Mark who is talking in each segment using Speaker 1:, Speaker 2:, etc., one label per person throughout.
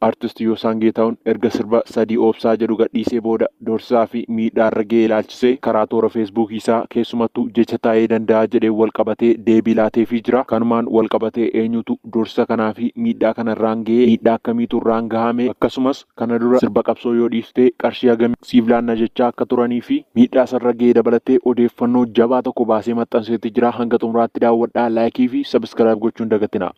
Speaker 1: Artist Yoosan Geetahuun erga sirba sadii obsaa jedhu gadhiisee booda doorsisaa fi miidhaa irra ga'e ilaalchisee karaa toora feesbuukii isaa keessumattuu jecha taa'ee danda'a jedhee wal qabatee deebii laateefii jira. Kanumaan wal qabatee eenyutu doorsisa kanaa fi miidhaa kana irraan ga'ee miidhaa akkamiitu irraan gahame akkasumas kana dura sirba qabsoo yoo dhiiftee qarshii hagamii siif laanna jechaa akka turanii fi miidhaa isarra ga'e dabalatee odeeffannoo jabaa tokko baasee maxxanseetti jira. Hanga xumuraatti daawwadhaa, laayikii fi sabiskiraayib gochuun dagatina.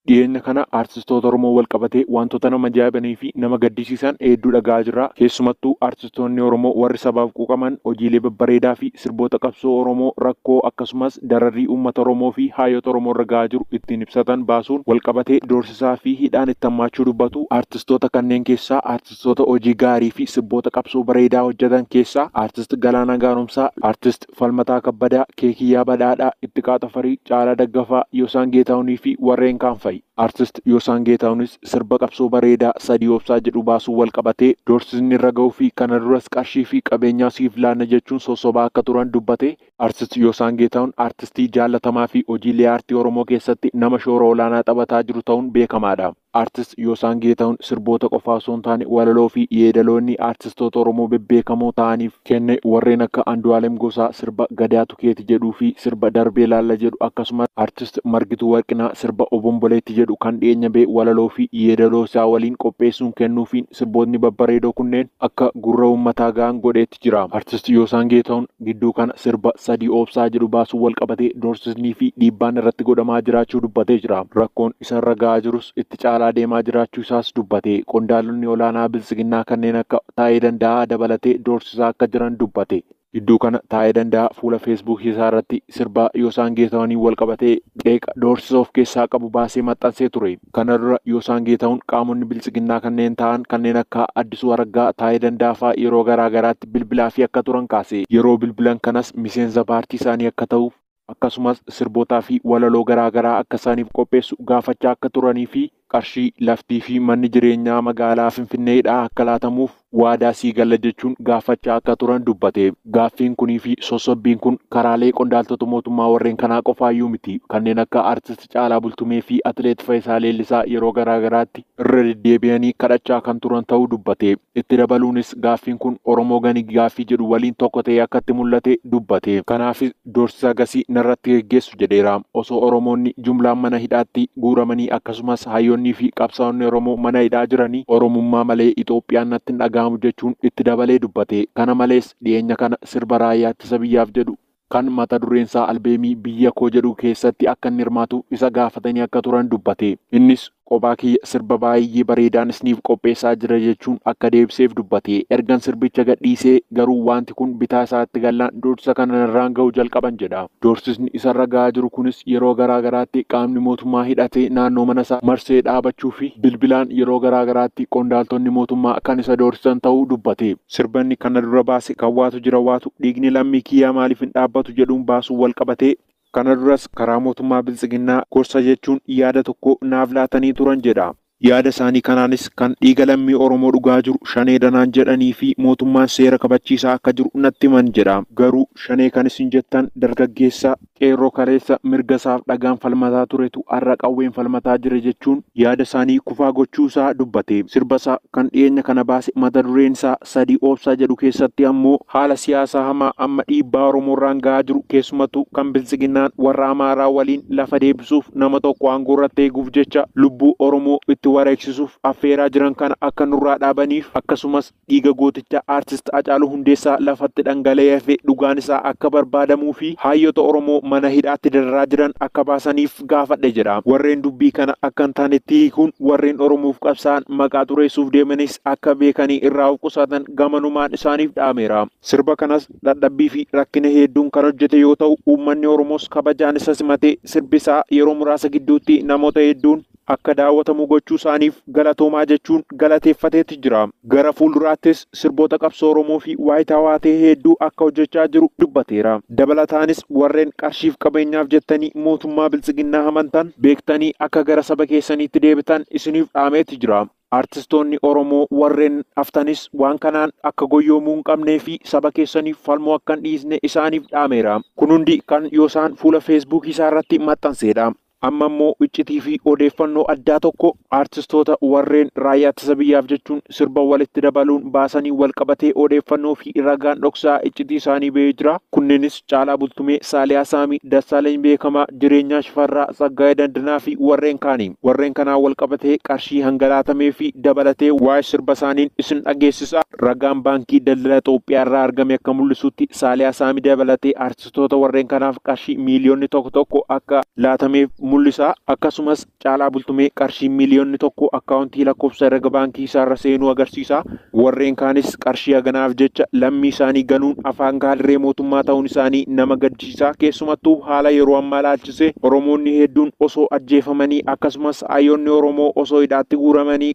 Speaker 1: Dhiyeenya kana artistoota Oromoo wal qabatee wantoota nama ajaa'ibanii fi nama gaddisiisan hedduu dhagaa jirra. Keessumattuu artistoonni Oromoo warri sabaaf quuqaman hojiilee babbareedaa fi sirboota qabsoo Oromoo rakkoo akkasumas dararrii uummata Oromoo fi hayyoota Oromoo irra gahaa jiru ittiin ibsatan baasuun wal qabatee doorsisaa fi hidhaan itti hammaachuu dubbatu. Artistoota kanneen keessaa artistoota hojii gaarii fi sirboota qabsoo bareedaa hojjetan keessaa artist Galaanaa Gaaromsaa, artist Falmataa Kabbadaa, Keekiyyaa Badhaadhaa, Ittiqaa Tafarii, Caalaa Daggafaa, Yoosan Geetahuunii fi warreen kaan fa'i. Artist Yoosan Geetaahuunis sirba qabsoo bareedaa sadii obsaa jedhu baasuun wal qabatee doorsisni irra gahuu fi kana duras qarshii fi qabeenyaa siif laanna jechuun sossobaa akka turan dubbate. Artist Yoosan Geetaahuun artistii jaallatamaa fi hojiilee aartii Oromoo keessatti nama shoora olaanaa taphataa jiru ta'uun beekamaadha. Artist Yoosan Geetahuun sirboota qofaa osoo hin taane walaloo fi yeedaloonni artistoota Oromoo bebbeekamoo ta'aniif kenne warreen akka Andu'aalem Gosaa sirba Gadaatu Keeti jedhuu fi sirba Darbee Laalla jedhu akkasumas artist Margituu Warqinaa sirba Obomboleetti jedhu kan dhiyeenya ba'e walaloo fi yeedaloo isaa waliin qopheessuun kennuufiin sirboonni babbareedoo kunneen akka gurra uummataa gahan godheetti jira. Artist Yoosan Geetahuun gidduu kana sirba sadii obsaa jedhu baasuun wal qabatee doorsisnii fi dhiibbaan irratti godhamaa jiraachuu dubbatee jira. Rakkoon isarra gahaa jirus itti caalaa deemaa jiraachuu isaas dubbate. Qondaalonni olaanaa bilisiginnaa kanneen akka taa'ee danda'a dabalatee doorsisaa akka jiran dubbate. Gidduu kana taa'ee danda'a fuula feesbuukii isaa irratti sirba Yoosan Geetahuuniin wal qabatee qeeqa doorsisa of keessaa qabu baasee maxxansee ture. Kana dura Yoosan Geetahuun qaamonni bilisiginnaa kanneen ta'an kanneen akka Addisuu Araggaa, taa'ee danda'a fa'aa yeroo garaa garaatti bilbilaa fi akka turan kaase. Yeroo bilbilan kanas miseensa paartii isaanii akka ta'uuf akkasumas sirbootaa fi walaloo garaa garaa akka isaaniif qopheessu gaafachaa akka turanii fi qarshii laftii fi manni jireenyaa magaalaa Finfinneedhaa akka laatamuuf waadaa sii galla jechuun gaafachaa akka turan dubbate. Gaaffiin kunii fi sossobbiin kun karaalee qondaaltota mootummaa warreen kanaa qofaayyuu miti. Kanneen akka artist Caalaa Bultumee fi atileet Faayisaa Leellisaa yeroo garaa garaatti irra deddeebi'anii kadhachaa kan turan ta'uu dubbate. Itti dabaluunis gaaffiin kun Oromoo gani gaaffii jedhu waliin tokko ta'ee akka itti mul'ate dubbate. Kanaafis doorsisa gasii narratti geggeessu jedheera. Osoo Oromoonni jumlaan mana hidhaatti guuramanii akkasumas hayyoonnii fi qabsaa'onni Oromoo mana hidhaa jiranii Oromummaa malee Itoophiyaan natti hin dhaga'amu jechuun itti dabalee dubbate. Kana malees dhiyeenya kana sirba raayyaa ittisa biyyaaf jedhu kan mata dureen isaa albeemii biyya koo jedhu keessatti akka inni hirmaatu isa gaafatanii akka turan dubbate. Innis kophaa kiyya sirba baay'ee bareedaan isiniif qopheessaa jira jechuun akka deebiseef dubbate. Ergan sirbicha gadhiisee garuu wanti kun bitaa isaatti gallaan doorsisa kana irraan ga'uu jalqaban jedha. Doorsisni isarra gahaa jiru kunis yeroo garaa garaatti qaamni mootummaa hidhatee naannoo mana isaa marsee dhaabachuu fi bilbilaan yeroo garaa garaatti qondaaltonni mootummaa kan isa doorsisan ta'uu dubbate. Sirbanni kana dura baase kan waatu jira waatu dhiigni lammii kiyyaa maaliif hin dhaabbatu jedhuun baasuun wal qabatee kana duras karaa mootummaa bilisiginnaa gorsa jechuun yaada tokko naaf laatanii turan jedha. Yaada isaanii kanaanis kan dhiiga lammii Oromoo dhugaa jiru shanee danaan jedhanii fi mootummaan seera kabachiisaa akka jiru natti himan jedha. Garuu shanee kan isin jettan dargaggeessa qeerroo kaleessa mirga isaaf dhagaan falmataa turetu har'a qawween falmataa jira jechuun yaada isaanii kufaa gochuu isaa dubbate. Sirba isaa kan dhiyeenya kana baase mata dureen isaa sadii obsaa jedhu keessatti ammoo haala siyaasaa hamaa amma dhiibbaa Oromoo irraan gahaa jiru keessumattuu kan bilisiginnaan warra Amaaraa waliin lafa deebisuuf nama tokko aangoo irratti eeguuf jecha lubbuu Oromoo itti wareegsisuuf affeeraa jiran kana akka nurraa dhaabaniif akkasumas dhiiga gooticha artist Hacaaluu Hundeessaa lafatti dhangala'ee fi dhugaan isaa akka barbaadamuu fi hayyoota Oromoo mana hidhaatti dararaa jiran akka baasaniif gaafadhe jedha. Warreen dubbii kana akka hin taanetti hiikuun warreen Oromoof qabsaan maqaa xureessuuf deemanis akka beekanii irraa of qusatan gamanumaan isaaniif dhaameera. Sirba kanas dadhabbii fi rakkina hedduun kan hojjete yoo ta'u uummanni Oromoos kabajaan isa simatee sirbisaa yeroo muraasa gidduutti namoota hedduun akka daawwatamu gochuu isaaniif galatoomaa jechuun galateeffateetti jira. Gara fuulduraattis sirboota qabsoo Oromoo fi waayitaawaa ta'e hedduu akka hojjechaa jiru dubbateera. Dabalataanis warreen qarshiif qabeenyaaf jettanii mootummaa bilisiginnaa amantan beektanii akka gara saba keessaniitti deebitan isiniif dhaameetti jira. Artistoonni Oromoo warreen haftanis waan kanaan akka goyyoomuu hin qabnee fi saba keessaniif falmoo akka hin dhiisne isaaniif dhaameera. Kun hundi kan yoo isaan fuula feesbuukii isaa irratti maxxansedha. Amma immoo iccitii fi odeeffannoo addaa tokko artistoota warreen raayyaa ittisa biyyaaf jechuun sirba walitti dabaluun baasanii wal qabatee odeeffannoo fi ragaan dhoksaa iccitii isaanii ba'ee jira. Kunneenis Caalaa Bultumee, Saaliyaa Saamii, Dassaalany Beekamaa, Jireenyaa Shifarraa, Tsaggaayee Dandanaa fi warreen kaanii. Warreen kanaan wal qabatee qarshii hangalaatamee fi dabalatee waa'ee sirba isaaniin isin dhageessisa. Ragaan baankii daldala Itoophiyaa irraa argame akka mul'isutti Saaliyaa Saamii dabalatee artistoota warreen kanaaf qarshii miiliyoonni tokko akka laatameef mul'isa. Akkasumas Caalaa Bultumee qarshii miiliyoonni tokko akkaawuntii lakkoofsa herrega baankii isaarra seenuu agarsiisa. Warreen kaanis qarshii haganaaf jecha lammii isaanii ganuun afaan gaaliree mootummaa ta'uun isaanii nama gaddisiisa. Keessumattuu haala yeroo ammaa ilaalchisee Oromoonni hedduun osoo ajjeefamanii akkasumas hayyoonni Oromoo osoo hidhaatti guuramanii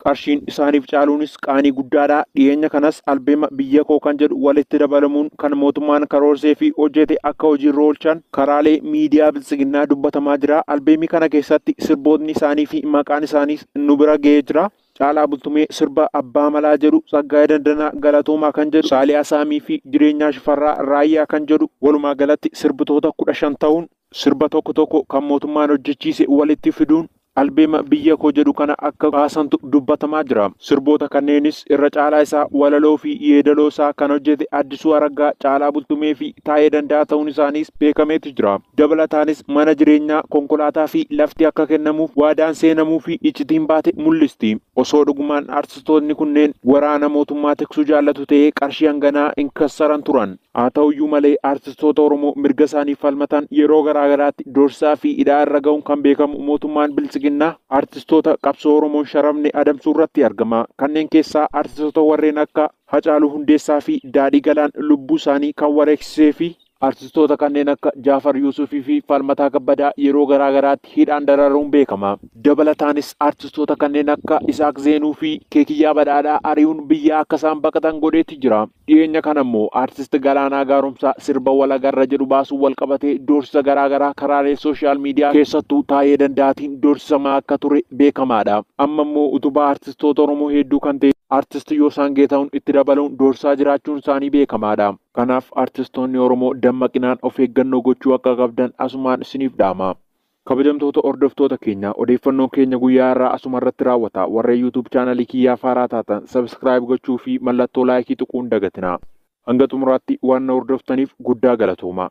Speaker 1: qarshiin isaaniif caaluunis qaanii guddaadha. Dhiyeenya kanas albeema biyya koo kan jedhu walitti dabalamuun kan mootummaan karoorsee fi hojjete akka hojiirra oolchan karaalee miidiyaa bilisiginnaa dubbatamaa jira. Albeemii kana keessatti sirbootni isaanii fi maqaan isaaniis nu bira ga'ee jira. Caalaa Bultumee sirba Abbaa Malaa jedhu, Tsaggaayee Dandanaa Galatoomaa kan jedhu, Saaliyaa Saamii fi Jireenyaa Shifarraa Raayyaa kan jedhu walumaa galatti sirbitoota 15 ta'uun sirba tokko kan mootummaan hojjechiise walitti fiduun albeema biyya koo jedhu kana akka baasantu dubbatamaa jira. Sirboota kanneenis irra caalaa isaa walaloo fi yeedaloo isaa kan hojjete Addisuu Araggaa, Caalaa Bultumee fi Taayee Danda'a ta'uun isaaniis beekameetu jira. Dabalataanis mana jireenyaa, konkolaataa fi lafti akka kennamuuf waadaan seenamuu fi iccitiin baate mul'isti. Osoo dhugumaan artistoonni kunneen waraana mootummaa tiksuu jaallatu ta'ee qarshii hanganaa hin kassaran turan. Haa ta'uyyuu malee artistoota Oromoo mirga isaaniif falmatan yeroo garaagaraatti doorsaa fi hidhaa irra ga'uun kan beekamu mootummaan bilisiginnaa artistoota qabsoo Oromoon sharamne adamsuu irratti argama. Kanneen keessaa artistoota warreen akka Hacaaluu Hundeessaa fi Daadhii Galaan lubbuu isaanii kan wareegsisee fi artistoota kanneen akka Jaafar Yuusufii fi Falmataa Kabbadaa yeroo garaagaraatti hidhaan dararuun beekama. Dabalataanis artistoota kanneen akka Isaak Zeenuu fi Keekiyyaa Badhaadhaa ari'uun biyya akka isaan baqatan godheetti jira. Dhiyeenya kana immoo artist Galaanaa Gaaromsaa sirba Walagarra jedhu baasuun wal qabatee doorsisa garaagaraa karaalee sooshaal miidiyaa keessattuu Taayee Danda'aatiin doorsisamaa akka ture beekamaadha. Amma immoo utubaa artistoota Oromoo hedduu kan ta'e artist Yoosaan Geetahuun itti dabaluun doorsaa jiraachuun isaanii beekamaadha. Kanaaf artistoonni Oromoo dammaqinaan of eeggannoo gochuu akka qabdan asumaan isiniif dhaama. Kabajamtoota hordoftoota keenya odeeffannoon keenya guyyaa irraa asuma irratti raawwata. Warreen YouTube chaanalii kiyyaa faaraa taatan subscribe gochuu fi mallattoo laayikii tuquun dagatina. Hanga xumuraatti waan na hordoftaniif guddaa galatooma.